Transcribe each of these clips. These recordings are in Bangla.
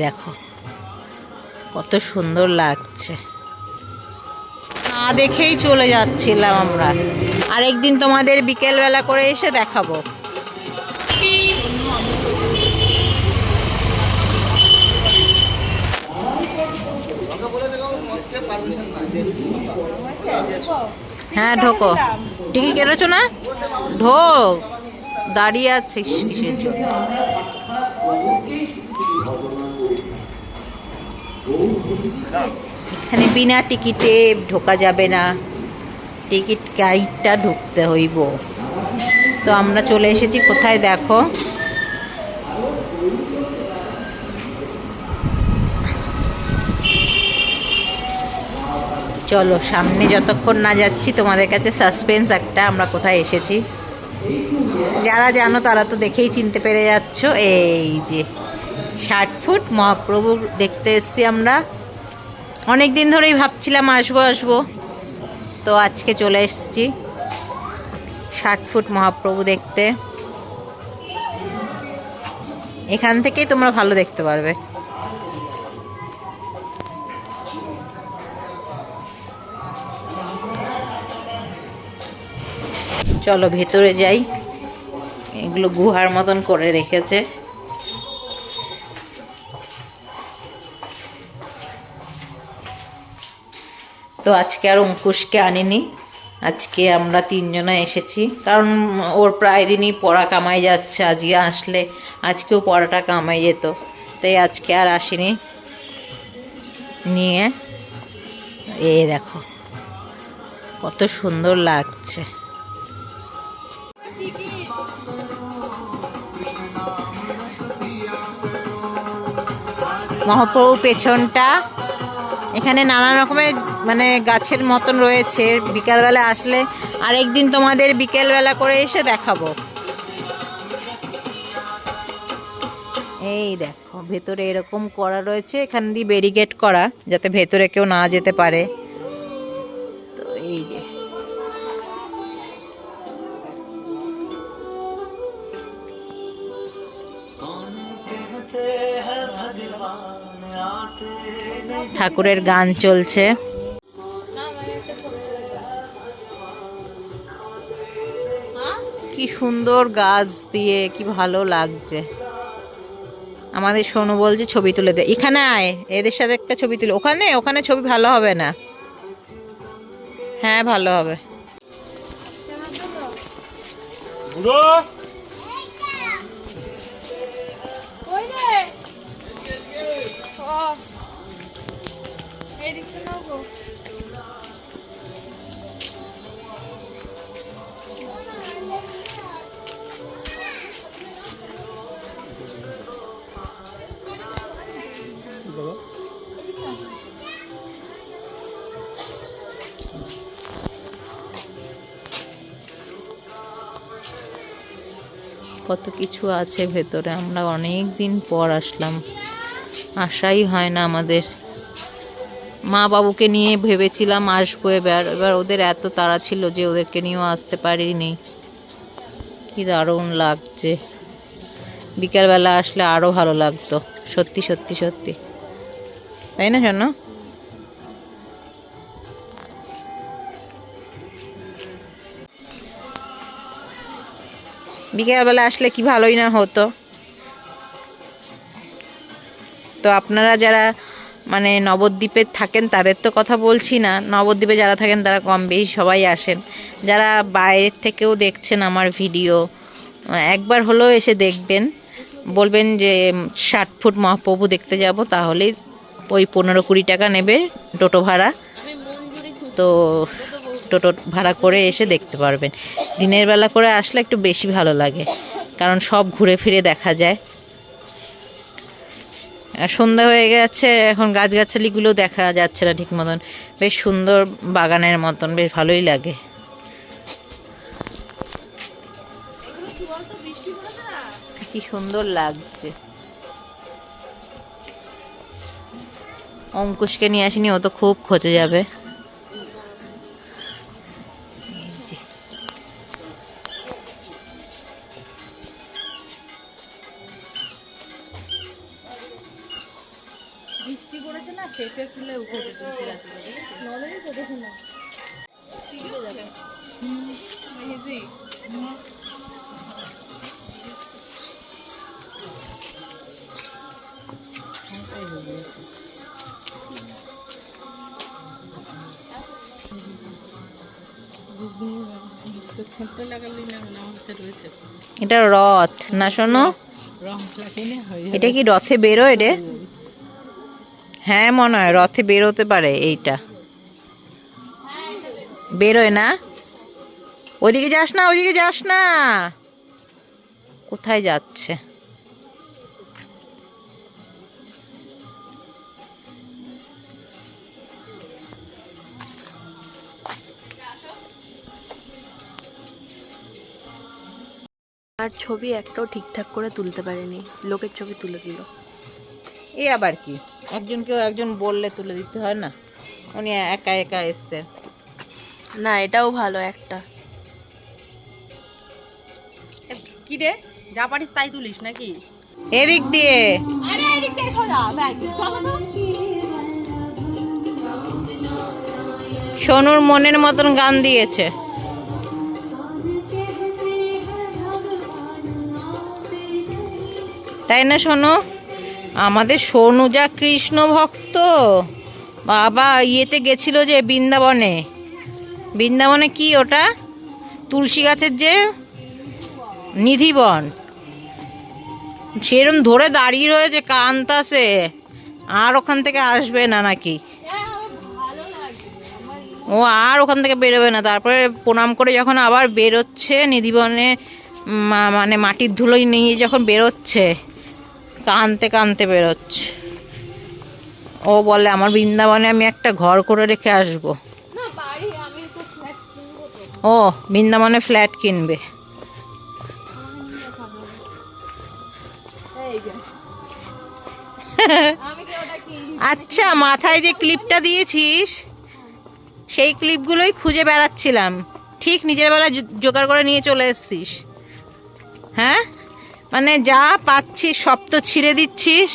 দেখো কত সুন্দর লাগছে। না দেখেই চলে যাচ্ছিলাম আমরা। আরেকদিন তোমাদের বিকেলবেলা করে এসে দেখাবো। হ্যাঁ ঢোকো, টিকিট কেটেছো না? ঢোক, দাঁড়িয়ে আছে কিসের জন্য? এখানে বিনা টিকিটে ঢোকা যাবে না, টিকিট কাইটটা ঢুকতে হইব। তো আমরা চলে এসেছি কোথায় দেখো, চলো সামনে যতক্ষণ না যাচ্ছি তোমাদের কাছে সাসপেন্স একটা, আমরা কোথায় এসেছি। যারা জানো তারা তো দেখেই চিনতে পেরে যাচ্ছ, এই যে 60 ফুট মহাপ্রভু দেখতে এসেছি আমরা। অনেক দিন ধরেই ভাবছিলাম আসবো আসবো, তো আজকে চলে এসেছি 60 ফুট মহাপ্রভু দেখতে। এখান থেকেই তোমরা ভালো দেখতে পারবে। চলো ভেতরে যাই, এগুলো গুহার মতন করে রেখেছে। তো আজকে আর অঙ্কুশকে আনিনি, আজকে আমরা তিনজনা এসেছি, কারণ ওর প্রায় দিনই পড়া কামাই যাচ্ছে। আজকে আসলে আজকেও পড়াটা কামাই যেত, তাই আজকে আর আসিনি নিয়ে। এই দেখো কত সুন্দর লাগছে। মহাপ্রভুর পেছনটা, এখানে নানা রকমের মানে গাছের মতন রয়েছে। বিকালবেলা আসলে আরেকদিন তোমাদের বিকেলবেলা করে এসে দেখাবো। এই দেখো ভেতরে এরকম করা রয়েছে, এখান দিয়ে ব্যারিকেড করা যাতে ভেতরে কেউ না যেতে পারে। তো এই যে ঠাকুরের গান চলছে। কি সুন্দর গাছ দিয়ে, কি ভালো লাগছে। আমাদের সোনু বলছে ছবি তুলে দে, এখানে আয়, এদের সাথে একটা ছবি তুলে। ওখানে ওখানে ছবি ভালো হবে না। হ্যাঁ ভালো হবে। কত কিছু আছে ভেতরে, আমরা অনেক দিন পর আসলাম, আশাই হয় না আমাদের। মা বাবুকে নিয়ে ভেবেছিলাম আসবো, এবার ওদের এত তাড়া ছিল যে ওদেরকে নিয়েও আসতে পারিনি। কি দারুণ লাগছে, বিকালবেলা আসলে আরো ভালো লাগতো। সত্যি সত্যি সত্যি, তাই না শোনো? বিকেলবেলা আসলে কি ভালোই না হতো। তো আপনারা যারা মানে নবদ্বীপে থাকেন তাদের তো কথা বলছি না, নবদ্বীপে যারা থাকেন তারা কম বেশি সবাই আসেন। যারা বাইরের থেকেও দেখছেন আমার ভিডিও, একবার হলেও এসে দেখবেন। বলবেন যে 60 ফুট মহাপ্রভু দেখতে যাব, তাহলেই ওই 15-20 টাকা নেবে টোটো ভাড়া। তো টোটো ভাড়া করে এসে দেখতে পারবেন। দিনের বেলা করে আসলে একটু বেশি ভালো লাগে, কারণ সব ঘুরে ফিরে দেখা যায়। আর সন্ধ্যা হয়ে গেছে, এখন গাছগাছালিগুলো দেখা যাচ্ছে না ঠিক মতন। বেশ সুন্দর বাগানের মতন, বেশ ভালোই লাগে। কি সুন্দর লাগছে। অঙ্কুশকে নিয়ে আসিনি, ও তো খুব খচে যাবে। শেপে ফুলে উঠেছে তুলসী গাছে, নলেই তো দেখুন না এটা রথ না শোনো, এটা কি রথে বেরোয় রে? হ্যাঁ মনে হয় রথে বেরোতে পারে, এইটা বেরোয় না। ওইদিকে যাস না, ওইদিকে যাস না। কোথায় যাচ্ছে? আর ছবি একটাও ঠিকঠাক করে তুলতে পারেনি, লোকের ছবি তুলে দিল। এ আবার কি, একজনকেও একজন বললে তুলে দিতে হয় না? উনি একা একা এসছেন। না এটাও ভালো একটা। কি রে, যা পারিস তাই তুলিস নাকি? এদিক দিয়ে, আরে এদিক দিয়ে সোজা ব্যাগ চলো না। সোনুর মনের মতন গান দিয়েছে। তাই না সোনু? আমাদের সোনু যা কৃষ্ণ ভক্ত, বাবা ইয়েতে গেছিল যে বৃন্দাবনে। বৃন্দাবনে কি ওটা, তুলসী গাছের যে নিধিবন, সেরম ধরে দাঁড়িয়ে রয়েছে কান্তাসে, আর ওখান থেকে আসবে না নাকি। ও আর ওখান থেকে বেরোবে না। তারপরে প্রণাম করে যখন আবার বেরোচ্ছে নিধিবনে, মানে মাটির ধুলোই নিয়ে যখন বেরোচ্ছে, কানতে কানতে বেরোচ্ছে। ও বলে আমার বৃন্দাবনে আমি একটা ঘর করে রেখে আসবো। ও বৃন্দাবনে ফ্ল্যাট কিনবে। আচ্ছা, মাথায় যে ক্লিপটা দিয়েছিস সেই ক্লিপগুলোই খুঁজে বেড়াচ্ছিলাম, ঠিক নিজের বেলা জোগাড় করে নিয়ে চলে এসছিস। হ্যাঁ, মানে যা পাচ্ছিস সব তো ছিঁড়ে দিচ্ছিস।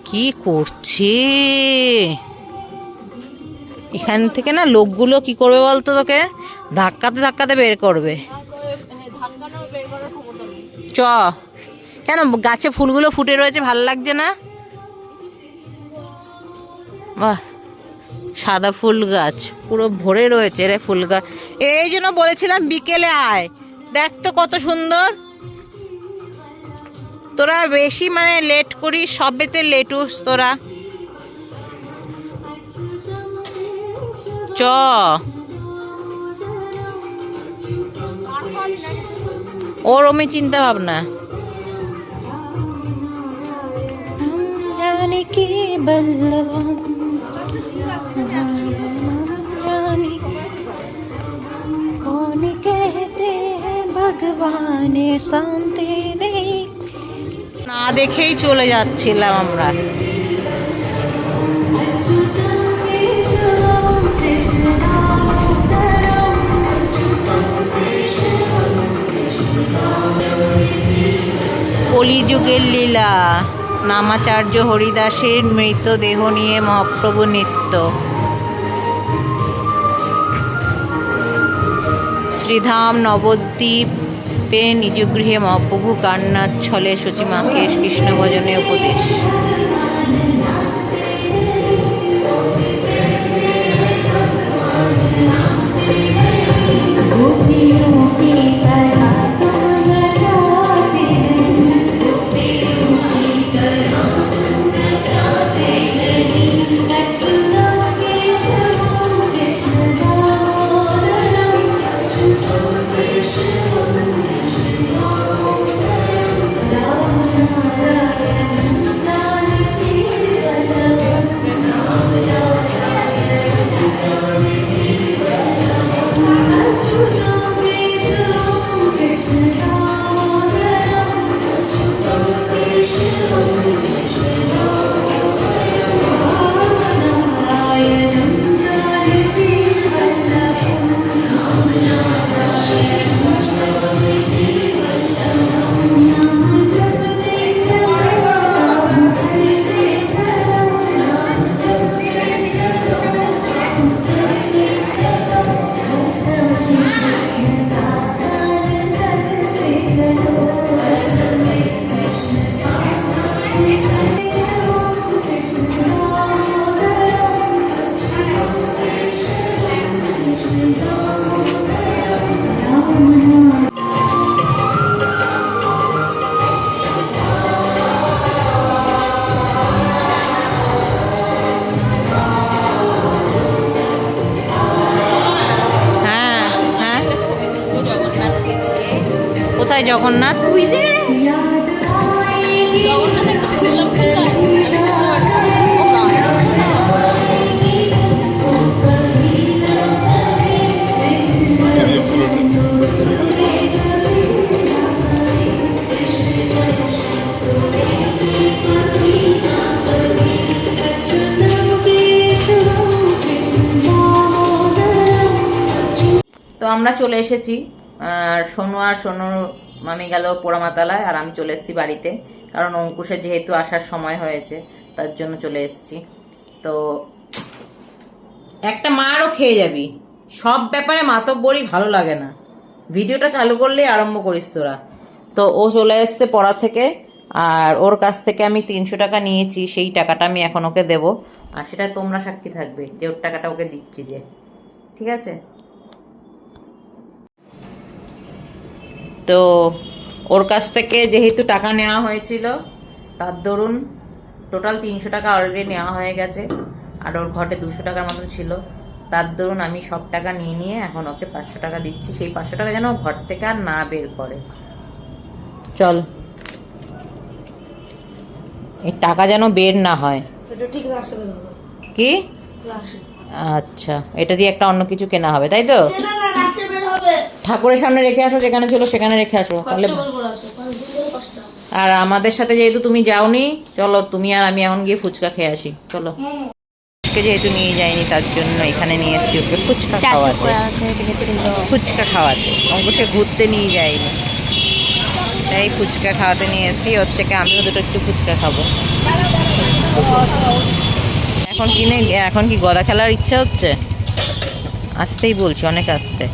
কি করছি এখান থেকে না, লোকগুলো কি করবে বলতো, তোকে ধাক্কাতে ধাক্কাতে বের করবে। চ, কেন গাছে ফুলগুলো ফুটে রয়েছে, ভাল লাগছে না? বাহ, সাদা ফুল গাছ পুরো ভরে রয়েছে রে ফুল গাছ। এই জন্য বলেছিলাম বিকেলে আয়, দেখ তো কত সুন্দর। তোরা বেশি মানে লেট করিস, সবেতে লেটুস তোরা। চ, ওরমই চিন্তা ভাবনা। কি বললাম कौन कहते हैं भगवान शांति दे। না দেখেই চলে যাচ্ছিলাম আমরা। কলিযুগের লীলা, নামাচার্য হরিদাসের মৃতদেহ নিয়ে মহাপ্রভু নিত্য। শ্রীধাম নবদ্বীপে নিজ গৃহে মহাপ্রভু কান্নার ছলে সচিমাকে কৃষ্ণ ভজনে উপদেশ। কোথায় জগন্নাথ? তো আমরা চলে এসেছি। আর সোনুর মামি গেল পোড়ামাতালায়, আর আমি চলে এসেছি বাড়িতে, কারণ অঙ্কুশের যেহেতু আসার সময় হয়েছে তার জন্য চলে এসেছি। তো একটা মারও খেয়ে যাবি, সব ব্যাপারে মাতব্বরি ভালো লাগে না। ভিডিওটা চালু করলেই আরম্ভ করিস তোরা। তো ও চলে এসছে পড়া থেকে, আর ওর কাছ থেকে আমি 300 টাকা নিয়েছি, সেই টাকাটা আমি এখন ওকে দেবো। আর সেটা তোমরা সাক্ষী থাকবে যে ওর টাকাটা ওকে দিচ্ছি যে, ঠিক আছে? তো ওর কাছ থেকে যেহেতু টাকা নেওয়া হয়েছিল, তার দরুন টোটাল 300 টাকা অলরেডি নেওয়া হয়ে গেছে, আর ওর ঘটে 200 টাকার মতন ছিল। তার দরুন আমি সব টাকা নিয়ে এখন ওকে 500 টাকা দিচ্ছি। সেই 500 টাকা যেন ও ঘর থেকে আর না বের করে। চল, এই টাকা যেন বের না হয়। কি? আচ্ছা, এটা দিয়ে একটা অন্য কিছু কেনা হবে, তাই তো? ঠাকুরের সামনে রেখে আসো, যেখানে ছিল সেখানে রেখে আসো তাহলে। আর আমাদের সাথে যেহেতু তুমি যাওনি, চলো তুমি আর আমি এখন গিয়ে ফুচকা খেয়ে আসি। চলো। যেহেতু নিয়ে যাইনি তার জন্য এখানে নিয়ে এসছি ওকে ফুচকা খাওয়াতে। ফুচকা খাওয়াতে অঙ্কুশে ঘুরতে নিয়ে যাইনি, তাই ফুচকা খাওয়াতে নিয়ে এসছি। ওর থেকে আমিও দুটো একটু ফুচকা খাবো। এখন কি গদা খেলার ইচ্ছা হচ্ছে? আসতেই বলছি, অনেক আসতে।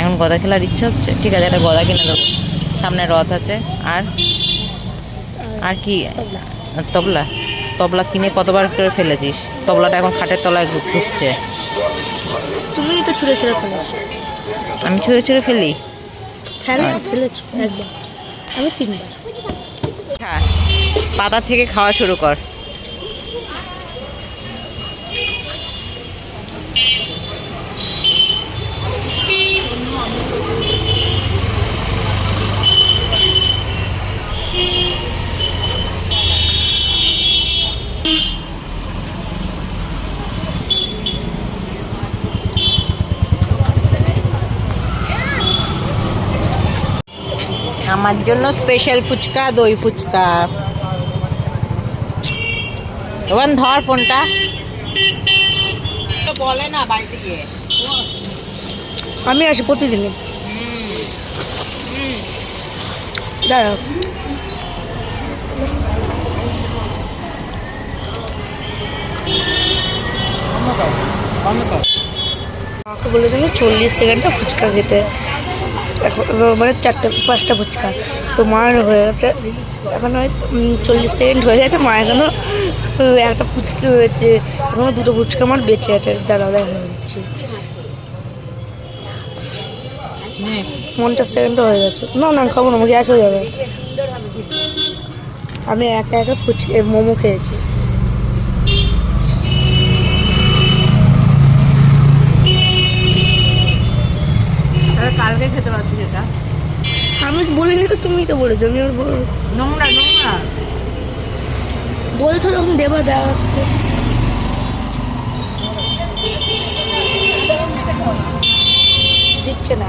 এখন গদা খেলার ইচ্ছা হচ্ছে, ঠিক আছে, একটা গদা কিনে দেবো। সামনে রথ আছে। আর কি? তবলা। তবলা কিনে কতবার করে ফেলেছিস? তবলাটা এখন খাটের তলায় ঘুরছে। তুমি তো ছুঁড়ে ছুঁড়ে ফেলো। আমি ছুঁড়ে ছুঁড়ে ফেলি? ফেলেছো একবার, আমি 3বার। হ্যাঁ, পাতা থেকে খাওয়া শুরু কর। আমার জন্য স্পেশাল ফুচকা, দই ফুচকা। ওখান ধর ফোনটা, বলে না বাড়িতে গিয়ে। আমি আসি প্রতিদিন। দাঁড়াও, আমাকে বলেছিল 40 সেকেন্ডটা ফুচকা খেতে, এখন মানে 4-5টা ফুচকা। তো মার হয়ে গেছে এখন, হয়তো 40 সেকেন্ড হয়ে গেছে। মা এখনো একটা ফুচকা হয়েছে, এখনো 2টো ফুচকা আমার বেঁচে আছে। দাঁড়াও দেখা দিচ্ছি, 50 সেকেন্ডও হয়ে গেছে। না খাবো না, গ্যাস হয়ে যাবে। আমি একা ফুচকা মোমো খেয়েছি। কালকে খেতে পারছি সেটা। আমি বলিনি তো, তুমি তো বলেছো। আমি নোংরা বলছো যখন দেবা দেখাতে। দিচ্ছে না।